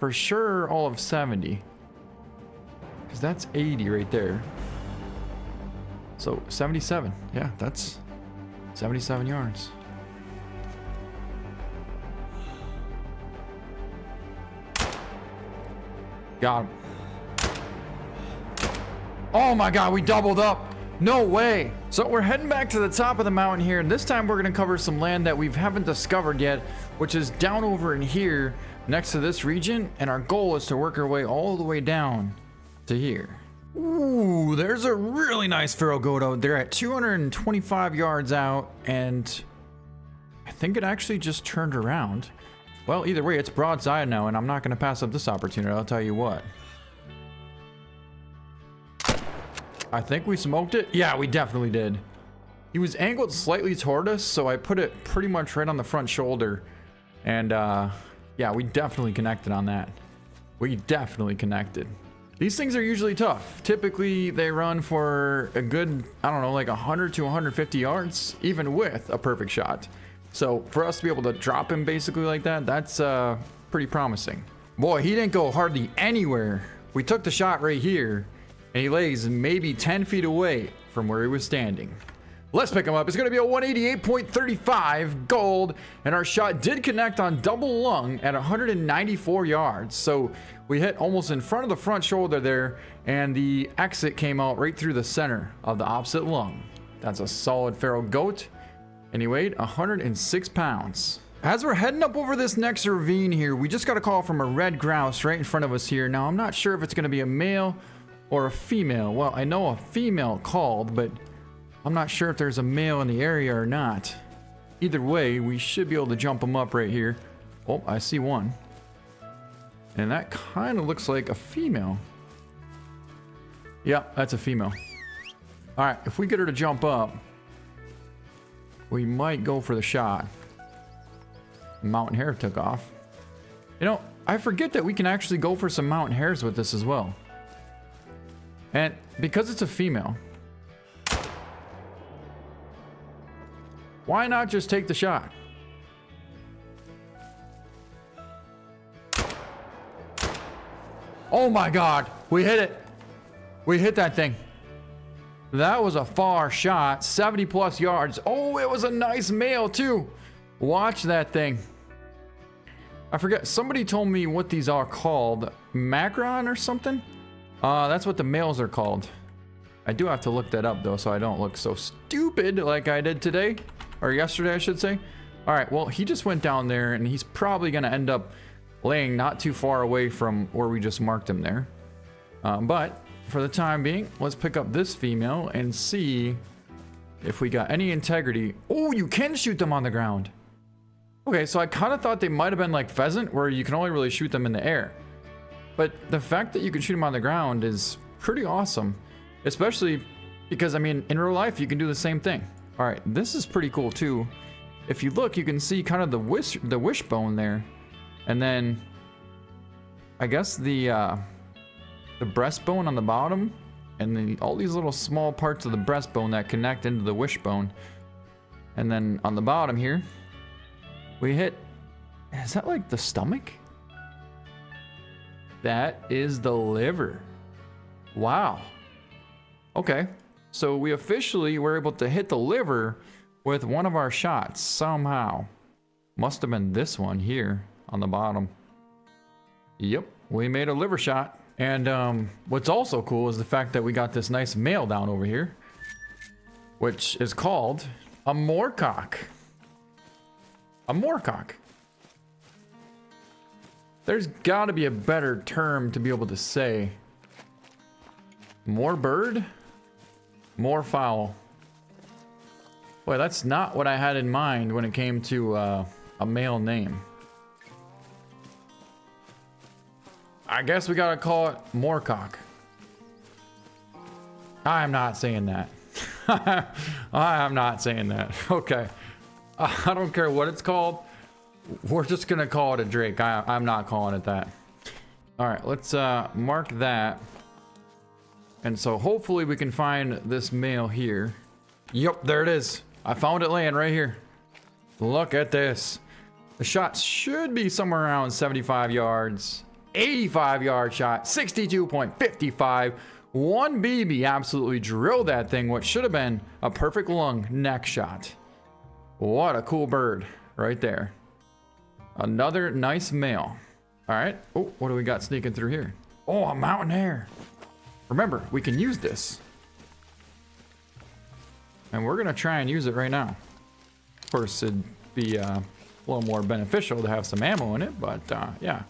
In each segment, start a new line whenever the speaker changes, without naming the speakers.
for sure all of 70. Because that's 80 right there. So 77. Yeah, that's 77 yards. Got him. Oh my god, we doubled up. No way. So we're heading back to the top of the mountain here, and this time we're going to cover some land that we haven't discovered yet, which is down over in here next to this region, and our goal is to work our way all the way down to here. Ooh, there's a really nice feral goat out there at 225 yards out, and I think it actually just turned around. Well, either way, it's broadside now, and I'm not going to pass up this opportunity, I'll tell you what. I think we smoked it. Yeah, we definitely did. He was angled slightly toward us, so I put it pretty much right on the front shoulder. And yeah, we definitely connected on that. We definitely connected. These things are usually tough. Typically, they run for a good, I don't know, like 100 to 150 yards, even with a perfect shot. So for us to be able to drop him basically like that, that's pretty promising. Boy, he didn't go hardly anywhere. We took the shot right here, and he lays maybe 10 feet away from where he was standing. Let's pick him up. It's going to be a 188.35 gold, and our shot did connect on double lung at 194 yards. So we hit almost in front of the front shoulder there, and the exit came out right through the center of the opposite lung. That's a solid feral goat, and he weighed 106 pounds. As we're heading up over this next ravine here, we just got a call from a red grouse right in front of us here. Now, I'm not sure if it's going to be a male or a female. Well, I know a female called, but I'm not sure if there's a male in the area or not. Either way, we should be able to jump them up right here. Oh, I see one. And that kind of looks like a female. Yeah, that's a female. All right, if we get her to jump up, we might go for the shot. Mountain hare took off. You know, I forget that we can actually go for some mountain hares with this as well. And because it's a female, why not just take the shot? Oh my god, we hit it. We hit that thing. That was a far shot, 70 plus yards. Oh, it was a nice male too. Watch that thing. I forget, somebody told me what these are called. Macron or something? That's what the males are called. I do have to look that up though, so I don't look so stupid like I did today. Or yesterday, I should say. All right, well, he just went down there, and he's probably going to end up laying not too far away from where we just marked him there. But for the time being, let's pick up this female and see if we got any integrity. Oh, you can shoot them on the ground. Okay, so I kind of thought they might have been like pheasant, where you can only really shoot them in the air. But the fact that you can shoot them on the ground is pretty awesome. Especially because, I mean, in real life, you can do the same thing. All right, this is pretty cool too. If you look, you can see kind of the wishbone there, and then I guess the breastbone on the bottom, and then all these little small parts of the breastbone that connect into the wishbone. And then on the bottom here, we hit. Is that like the stomach? That is the liver. Wow. Okay. So we officially were able to hit the liver with one of our shots somehow. Must have been this one here on the bottom. Yep, we made a liver shot. And what's also cool is the fact that we got this nice male down over here, which is called a moorcock. A moorcock. There's got to be a better term to be able to say. More bird? More fowl. Boy, that's not what I had in mind when it came to a male name. I guess we gotta call it moorcock. I'm not saying that. I'm not saying that. Okay. I don't care what it's called. We're just gonna call it a drake. I'm not calling it that. All right, let's mark that. And so hopefully we can find this male here. Yep, there it is. I found it laying right here. Look at this. The shot should be somewhere around 75 yards. 85-yard shot, 62.55. One BB absolutely drilled that thing, what should have been a perfect lung neck shot. What a cool bird right there. Another nice male. All right. Oh, what do we got sneaking through here? Oh, a mountain hare. Remember, we can use this. And we're going to try and use it right now. Of course, it'd be a little more beneficial to have some ammo in it, but yeah.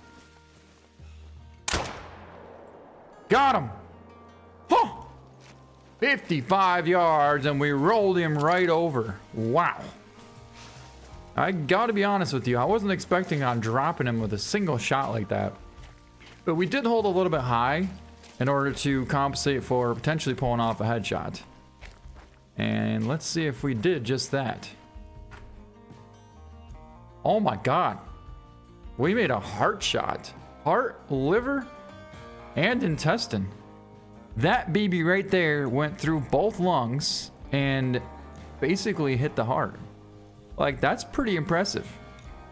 Got him. Huh. 55 yards, and we rolled him right over. Wow. I gotta be honest with you, I wasn't expecting on dropping him with a single shot like that. But we did hold a little bit high in order to compensate for potentially pulling off a headshot. And let's see if we did just that. Oh my god. We made a heart shot. Heart, liver, and intestine. That BB right there went through both lungs and basically hit the heart. Like, that's pretty impressive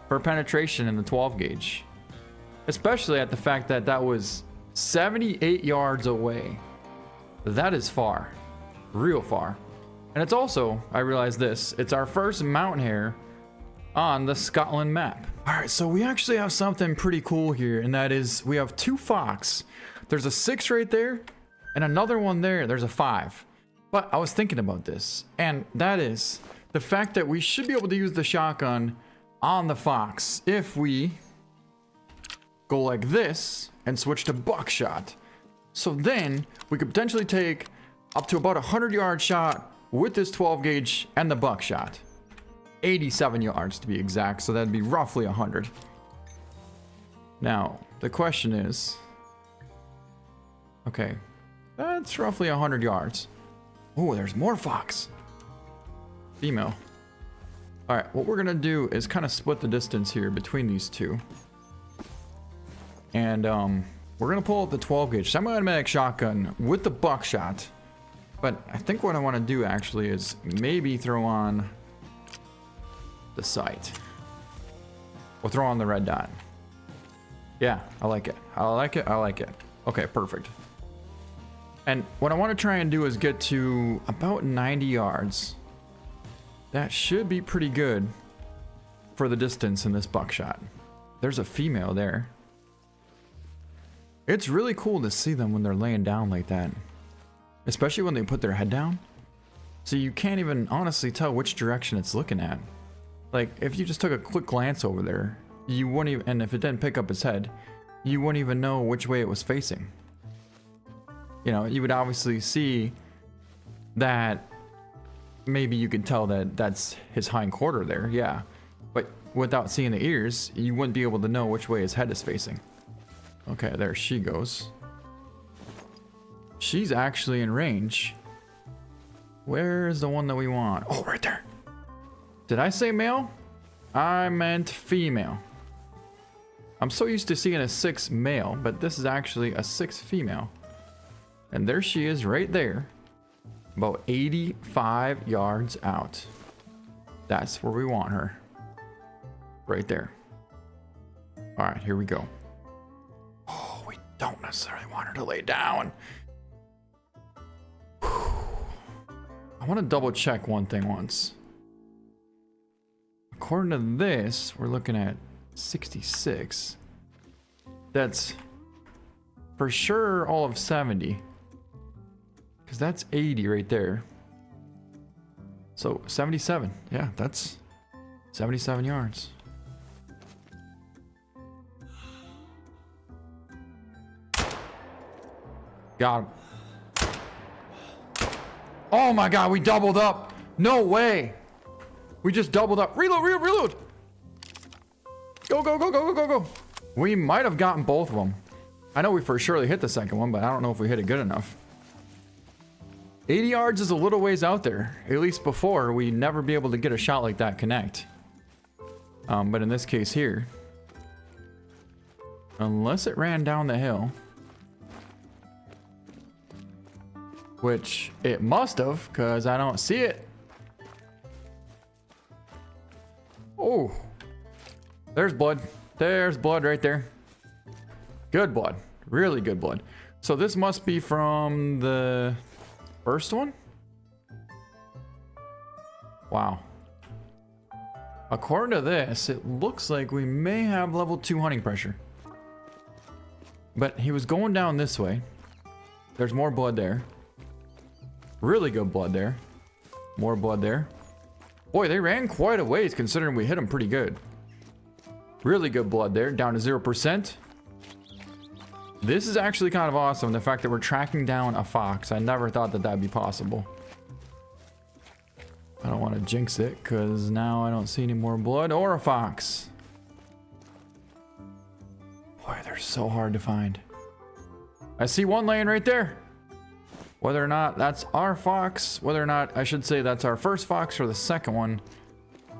for penetration in the 12 gauge. Especially at the fact that that was 78 yards away. That is far. Real far. And it's also, I realize this, it's our first mountain hare on the Scotland map. All right, so we actually have something pretty cool here, and that is we have 2 fox. There's a 6 right there, and another one there. There's a 5. But I was thinking about this, and that is the fact that we should be able to use the shotgun on the fox if we go like this and switch to buckshot. So then we could potentially take up to about a 100-yard shot with this 12 gauge and the buckshot. 87 yards to be exact, so that'd be roughly 100. Now, the question is, okay, that's roughly 100 yards. Oh, there's more fox. Female. All right, what we're gonna do is kind of split the distance here between these two. And we're gonna pull out the 12 gauge semi-automatic shotgun with the buckshot. But I think what I want to do actually is maybe throw on the sight. We'll throw on the red dot. Yeah, I like it. I like it. I like it. Okay, perfect. And what I want to try and do is get to about 90 yards. That should be pretty good for the distance in this buckshot. There's a female there. It's really cool to see them when they're laying down like that. Especially when they put their head down. So you can't even honestly tell which direction it's looking at. Like, if you just took a quick glance over there, you wouldn't even, and if it didn't pick up its head, you wouldn't even know which way it was facing. You know, you would obviously see that maybe you could tell that that's his hind quarter there, yeah. But without seeing the ears, you wouldn't be able to know which way his head is facing. Okay, there she goes. She's actually in range. Where's the one that we want? Oh, right there. Did I say male? I meant female. I'm so used to seeing a 6 male, but this is actually a 6 female. And there she is right there. About 85 yards out. That's where we want her. Right there. All right, here we go. Oh, we don't necessarily want her to lay down. I want to double check one thing once. According to this, we're looking at 66. That's for sure all of 70. Because that's 80 right there. So 77. Yeah, that's 77 yards. Got him. Oh my god, we doubled up. No way. We just doubled up. Reload, reload, reload. Go, go, go, go, go, go, go. We might have gotten both of them. I know we for surely hit the second one, but I don't know if we hit it good enough. 80 yards is a little ways out there. At least before, we'd never be able to get a shot like that connect. But in this case here, unless it ran down the hill, which it must have, because I don't see it. Oh, there's blood. There's blood right there. Good blood. Really good blood. So this must be from the first one? Wow. According to this, it looks like we may have level 2 hunting pressure. But he was going down this way. There's more blood there. Really good blood there. More blood there. Boy, they ran quite a ways considering we hit them pretty good. Really good blood there, down to 0%. This is actually kind of awesome, the fact that we're tracking down a fox. I never thought that that'd be possible. I don't want to jinx it, because now I don't see any more blood or a fox. Boy, they're so hard to find. I see one laying right there. Whether or not that's our fox, whether or not I should say that's our first fox or the second one,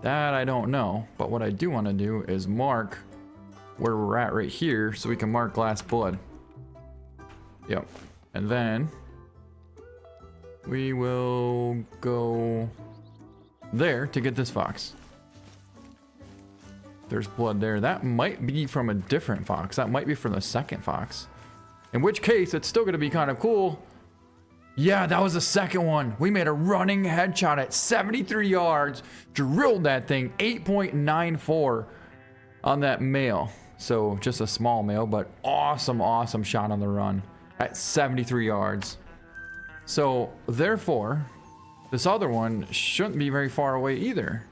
that I don't know. But what I do want to do is mark where we're at right here so we can mark last blood. Yep. And then we will go there to get this fox. There's blood there. That might be from a different fox. That might be from the second fox. In which case, it's still going to be kind of cool. Yeah, that was the second one. We made a running headshot at 73 yards. Drilled that thing 8.94 on that male. So just a small male, but awesome shot on the run at 73 yards. So therefore, this other one shouldn't be very far away either.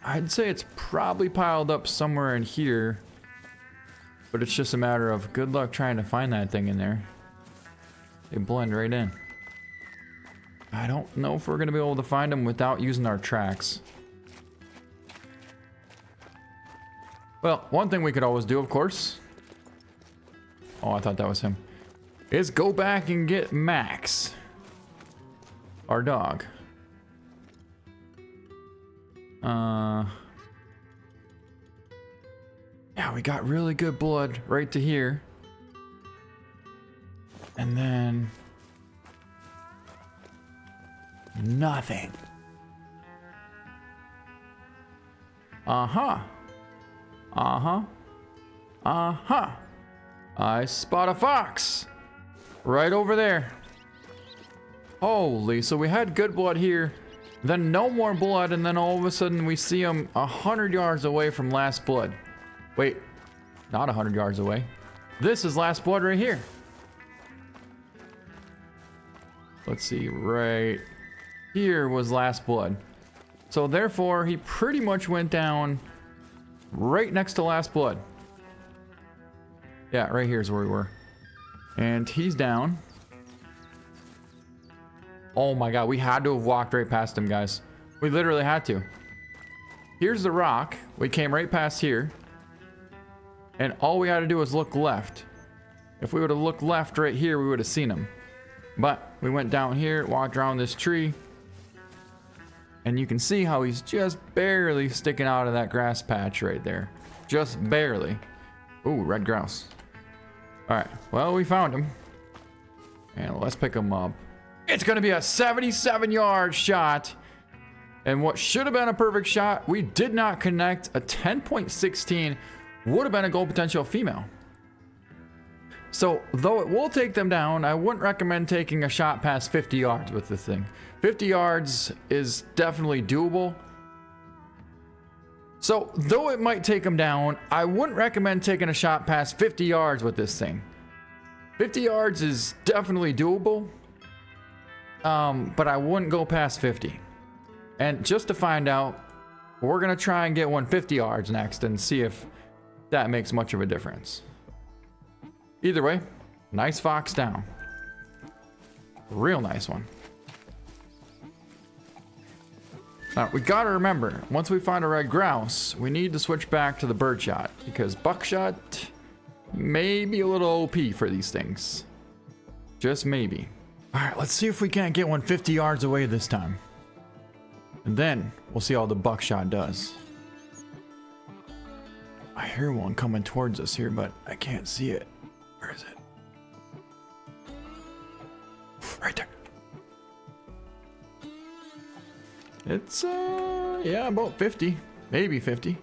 I'd say it's probably piled up somewhere in here, but it's just a matter of good luck trying to find that thing in there. They blend right in. I don't know if we're gonna be able to find them without using our tracks. Well, one thing we could always do, of course. Oh, I thought that was him. Is go back and get Max, our dog. Yeah, we got really good blood right to here. And then nothing. I spot a fox right over there. Holy, so we had good blood here, then no more blood, and then all of a sudden we see him 100 yards away from last blood. Wait, not 100 yards away. This is last blood right here. Let's see, right here was last blood. So therefore, he pretty much went down right next to last blood. Yeah, right here is where we were. And he's down. Oh my god, we had to have walked right past him, guys. We literally had to. Here's the rock. We came right past here. And all we had to do was look left. If we would have looked left right here, we would have seen him. But we went down here, walked around this tree. And you can see how he's just barely sticking out of that grass patch right there. Just barely. Ooh, red grouse. Alright, well, we found him. And let's pick him up. It's going to be a 77-yard shot. And what should have been a perfect shot, we did not connect. A 10.16 would have been a goal potential female. So, though it will take them down, I wouldn't recommend taking a shot past 50 yards with this thing. 50 yards is definitely doable. So, though it might take them down, I wouldn't recommend taking a shot past 50 yards with this thing. 50 yards is definitely doable, but I wouldn't go past 50. And just to find out, we're going to try and get 150 yards next and see if that makes much of a difference. Either way, nice fox down. Real nice one. Now, we gotta remember, once we find a red grouse, we need to switch back to the birdshot, because buckshot may be a little OP for these things. Just maybe. Alright, let's see if we can't get 150 yards away this time. And then, we'll see how the buckshot does. I hear one coming towards us here, but I can't see it. Where is it? Right there. It's, yeah, about 50. Maybe 50.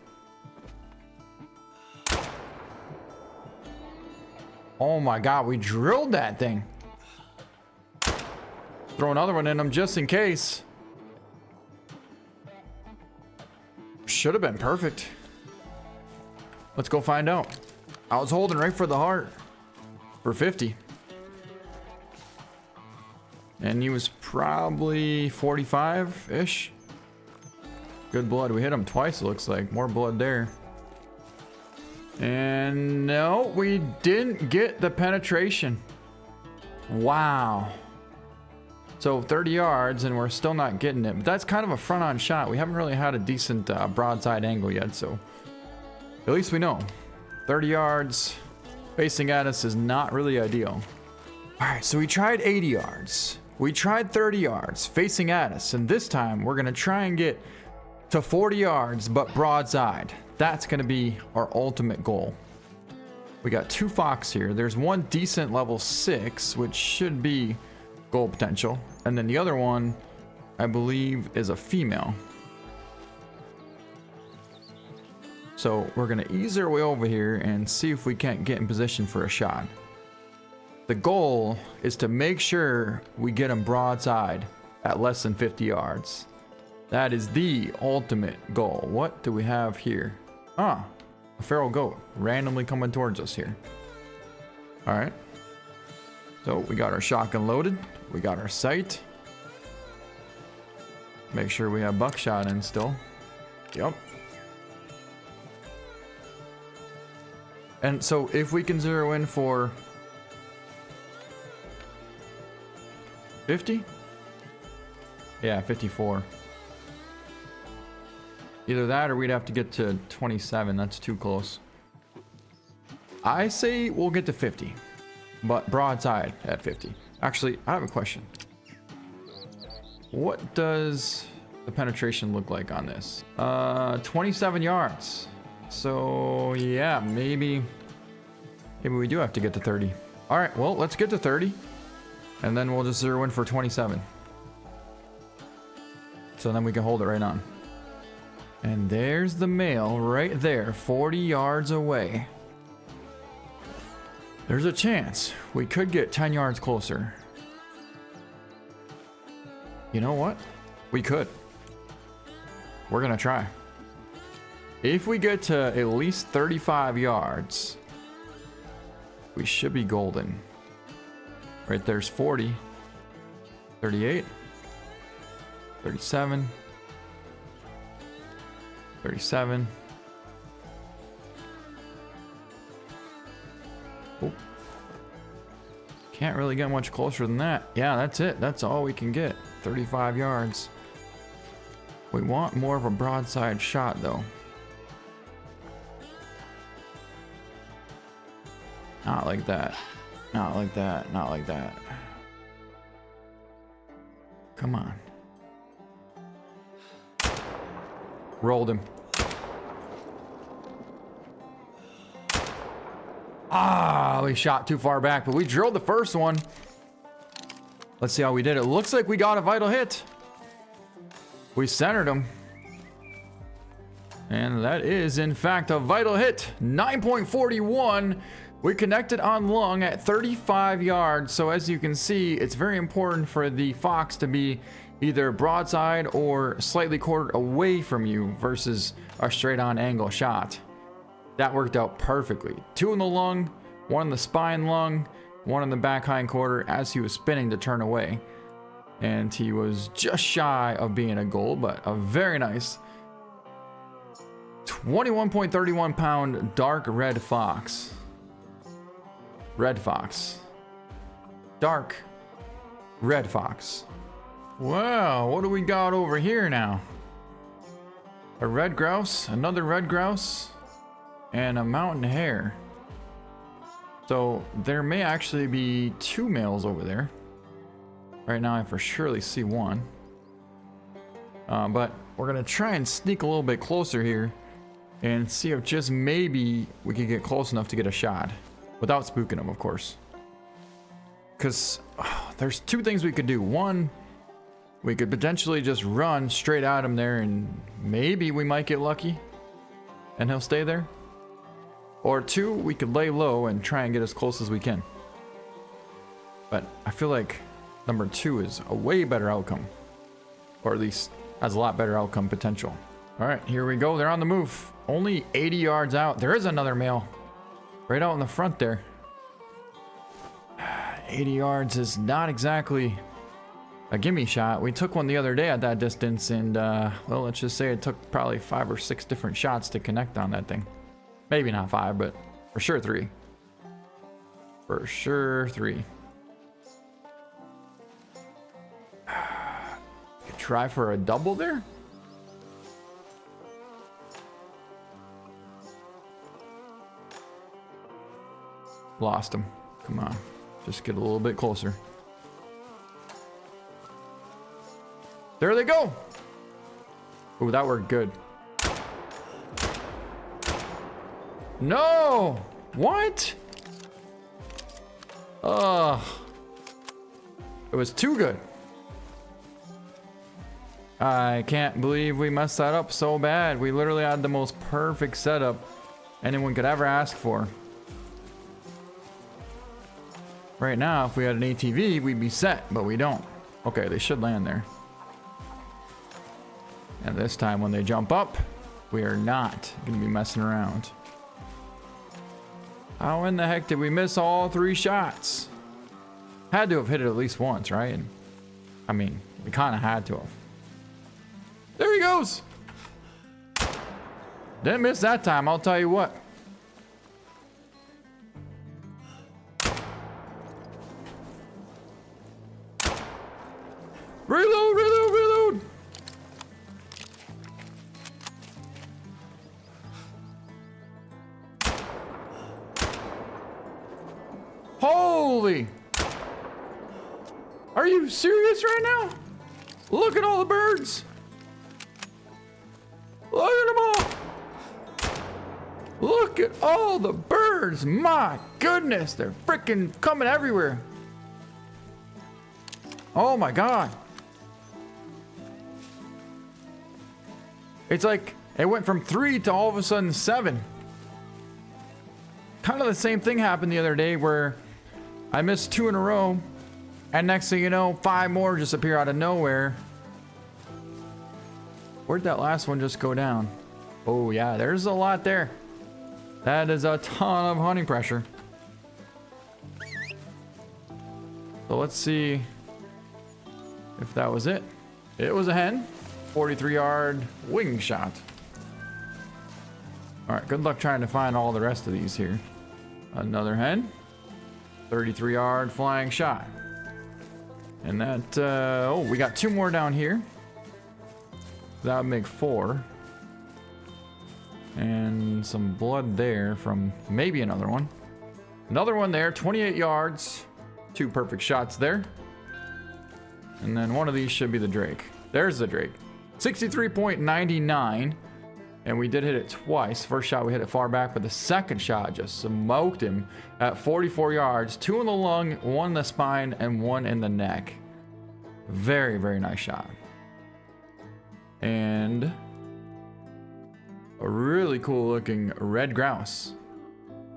Oh my God, we drilled that thing. Throw another one in him just in case. Should have been perfect. Let's go find out. I was holding right for the heart for 50. And he was probably 45-ish. Good blood. We hit him twice, it looks like. More blood there. And no, we didn't get the penetration. Wow. So 30 yards and we're still not getting it. But that's kind of a front-on shot. We haven't really had a decent broadside angle yet, so at least we know. 30 yards facing at us is not really ideal. All right, so we tried 80 yards. We tried 30 yards facing at us, and this time we're gonna try and get to 40 yards, but broadside. That's gonna be our ultimate goal. We got 2 fox here. There's one decent level 6, which should be goal potential. And then the other one, I believe, is a female. So we're gonna ease our way over here and see if we can't get in position for a shot. The goal is to make sure we get them broadside at less than 50 yards. That is the ultimate goal. What do we have here? Ah, a feral goat randomly coming towards us here. All right. So we got our shotgun loaded. We got our sight. Make sure we have buckshot in still. Yep. And so if we can zero in for 50? Yeah, 54. Either that or we'd have to get to 27. That's too close. I say we'll get to 50, but broadside at 50. Actually, I have a question. What does the penetration look like on this? 27 yards. So yeah, maybe we do have to get to 30. All right, well, let's get to 30. And then we'll just zero in for 27. So then we can hold it right on. And there's the male right there, 40 yards away. There's a chance we could get 10 yards closer. You know what? We could. We're gonna try. If we get to at least 35 yards, we should be golden. Right there's 40, 38, 37, 37. Oh. Can't really get much closer than that. Yeah, that's it. That's all we can get. 35 yards. We want more of a broadside shot though. Not like that. Not like that. Not like that. Come on. Rolled him. Ah, we shot too far back, but we drilled the first one. Let's see how we did. It looks like we got a vital hit. We centered him. And that is, in fact, a vital hit. 9.41. We connected on lung at 35 yards. So as you can see, it's very important for the fox to be either broadside or slightly quartered away from you versus a straight on angle shot. That worked out perfectly. 2 in the lung, 1 in the spine lung, 1 in the back hind quarter as he was spinning to turn away. And he was just shy of being a goal, but a very nice 21.31 pound dark red fox. Red fox. Dark red fox. Wow, what do we got over here now? A red grouse, another red grouse, and a mountain hare. So there may actually be 2 males over there. Right now I for surely see 1. But we're gonna try and sneak a little bit closer here and see if just maybe we could get close enough to get a shot. Without spooking them, of course. Because there's 2 things we could do. 1, we could potentially just run straight at him there and maybe we might get lucky and he'll stay there. Or 2, we could lay low and try and get as close as we can. But I feel like number 2 is a way better outcome. Or at least has a lot better outcome potential. All right, here we go. They're on the move. Only 80 yards out. There is another male. Right out in the front there. 80 yards is not exactly a gimme shot. We took one the other day at that distance, and well, let's just say it took probably 5 or 6 different shots to connect on that thing. Maybe not 5, but for sure 3. For sure 3. Try for a double there. Lost him. Come on. Just get a little bit closer. There they go. Ooh, that worked good. No! What? Ugh. It was too good. I can't believe we messed that up so bad. We literally had the most perfect setup anyone could ever ask for. Right now, if we had an ATV, we'd be set, but we don't. Okay, they should land there. And this time when they jump up, we are not gonna be messing around. How in the heck did we miss all 3 shots? Had to have hit it at least once, right? And, I mean, we kind of had to have. There he goes. Didn't miss that time, I'll tell you what. Reload, reload, reload. Holy. Are you serious right now? Look at all the birds. Look at them all. Look at all the birds. My goodness, they're freaking coming everywhere. Oh my God. It's like it went from 3 to all of a sudden 7. Kind of the same thing happened the other day where I missed 2 in a row, and next thing you know, 5 more just appear out of nowhere. Where'd that last one just go down? Oh yeah, there's a lot there. That is a ton of hunting pressure. So let's see if that was it. It was a hen. 43-yard wing shot. All right, good luck trying to find all the rest of these here. Another hen. 33-yard flying shot. And that, oh, we got 2 more down here. That would make 4. And some blood there from maybe another one. Another one there, 28 yards. 2 perfect shots there. And then one of these should be the Drake. There's the Drake. 63.99. And we did hit it twice. First shot we hit it far back, but the second shot just smoked him at 44 yards. 2 in the lung, 1 in the spine, and 1 in the neck. Very, very nice shot. And a really cool looking red grouse.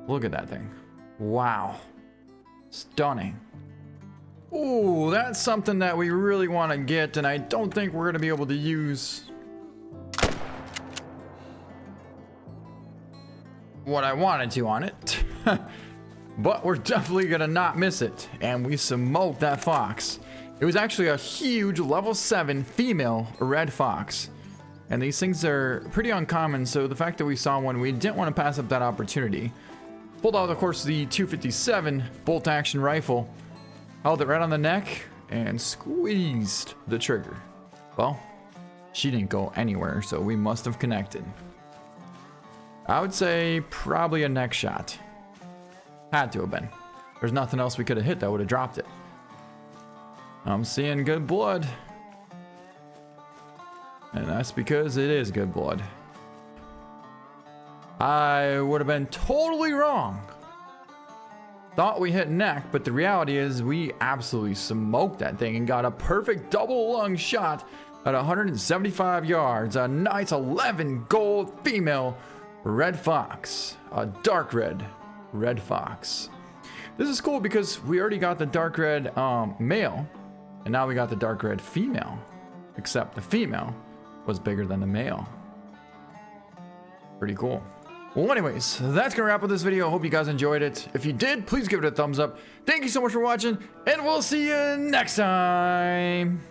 Look at that thing. Wow. Stunning. Ooh, that's something that we really want to get, and I don't think we're going to be able to use what I wanted to on it. But we're definitely going to not miss it. And we smoked that fox. It was actually a huge level 7 female red fox. And these things are pretty uncommon, so the fact that we saw one, we didn't want to pass up that opportunity. Pulled out, of course, the 257 bolt action rifle. Held it right on the neck and squeezed the trigger. Well, she didn't go anywhere, so we must have connected. I would say probably a neck shot. Had to have been. There's nothing else we could have hit that would have dropped it. I'm seeing good blood. And that's because it is good blood. I would have been totally wrong. Thought we hit neck, but the reality is we absolutely smoked that thing and got a perfect double lung shot at 175 yards. A nice 11 gold female red fox, a dark red fox. This is cool because we already got the dark red male, and now we got the dark red female, except the female was bigger than the male. Pretty cool. Well, anyways, that's gonna wrap up this video. I hope you guys enjoyed it. If you did, please give it a thumbs up. Thank you so much for watching, and we'll see you next time.